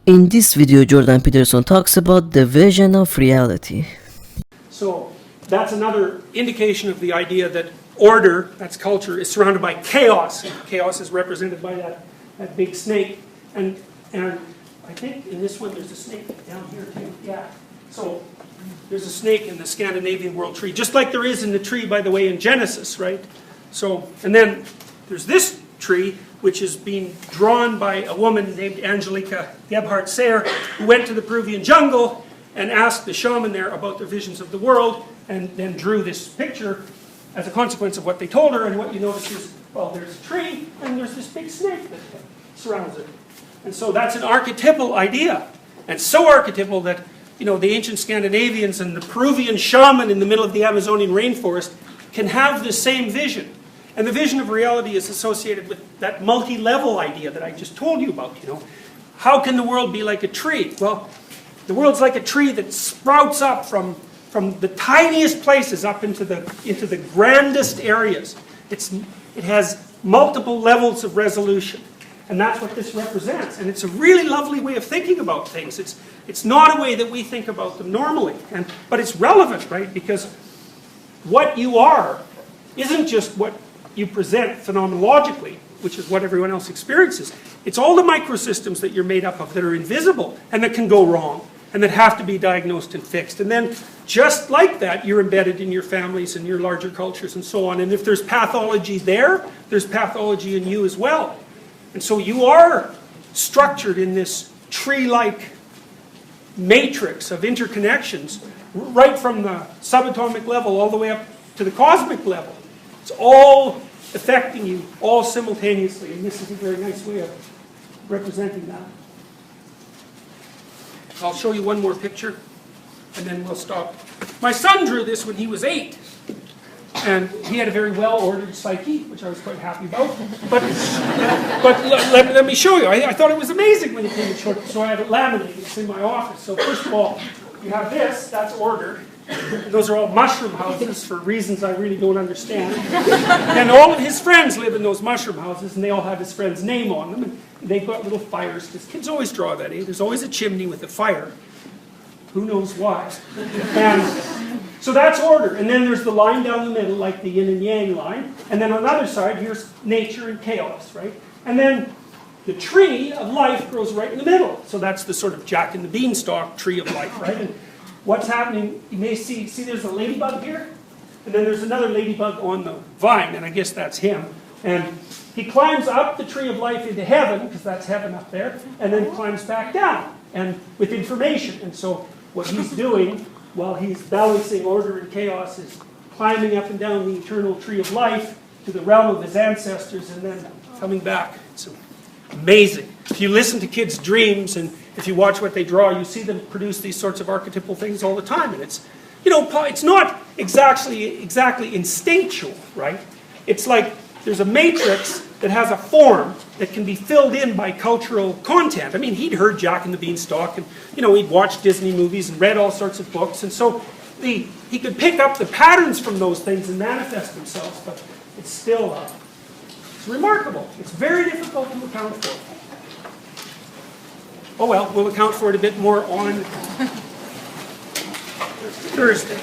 In this video, Jordan Peterson talks about the vision of reality. So that's another indication of the idea that order, that's culture, is surrounded by chaos. Chaos is represented by that big snake. And I think in this one there's a snake down here too. Yeah. So there's a snake in the Scandinavian world tree, just like there is in the tree, by the way, in Genesis, right? So, and then there's this tree, which is being drawn by a woman named Angelica Gebhardt Sayre, who went to the Peruvian jungle and asked the shaman there about their visions of the world, and then drew this picture as a consequence of what they told her. And what you notice is, well, there's a tree, and there's this big snake that surrounds it. And so that's an archetypal idea. And so archetypal that, you know, the ancient Scandinavians and the Peruvian shaman in the middle of the Amazonian rainforest can have the same vision. And the vision of reality is associated with that multi-level idea that I just told you about, you know. How can the world be like a tree? Well, the world's like a tree that sprouts up from the tiniest places up into the grandest areas. It has multiple levels of resolution. And that's what this represents. And it's a really lovely way of thinking about things. It's not a way that we think about them normally. But it's relevant, right? Because what you are isn't just what you present phenomenologically, which is what everyone else experiences. It's all the microsystems that you're made up of that are invisible and that can go wrong and that have to be diagnosed and fixed. And then, just like that, you're embedded in your families and your larger cultures and so on. And if there's pathology there, there's pathology in you as well. And so you are structured in this tree-like matrix of interconnections, right from the subatomic level all the way up to the cosmic level. It's all affecting you, all simultaneously, and this is a very nice way of representing that. I'll show you one more picture, and then we'll stop. My son drew this when he was 8, and he had a very well-ordered psyche, which I was quite happy about. But let me show you. I thought it was amazing when he came and showed it, so I have it laminated. It's in my office. So first of all, you have this, that's order. Those are all mushroom houses for reasons I really don't understand. And all of his friends live in those mushroom houses, and they all have his friend's name on them. And they've got little fires, because kids always draw that, eh? There's always a chimney with a fire. Who knows why? And so that's order. And then there's the line down the middle, like the yin and yang line. And then on the other side, here's nature and chaos, right? And then the tree of life grows right in the middle. So that's the sort of Jack and the Beanstalk tree of life, right? And what's happening, you may see there's a ladybug here, and then there's another ladybug on the vine, and I guess that's him. And he climbs up the tree of life into heaven, because that's heaven up there, and then climbs back down, and with information. And so what he's doing while he's balancing order and chaos is climbing up and down the eternal tree of life to the realm of his ancestors, and then coming back. It's amazing. If you listen to kids' dreams and if you watch what they draw, you see them produce these sorts of archetypal things all the time. And it's, you know, it's not exactly instinctual, right? It's like there's a matrix that has a form that can be filled in by cultural content. I mean, he'd heard Jack and the Beanstalk, and, you know, he'd watched Disney movies and read all sorts of books. And so he could pick up the patterns from those things and manifest themselves. But it's still, it's remarkable. It's very difficult to account for. Oh well, we'll account for it a bit more on Thursday.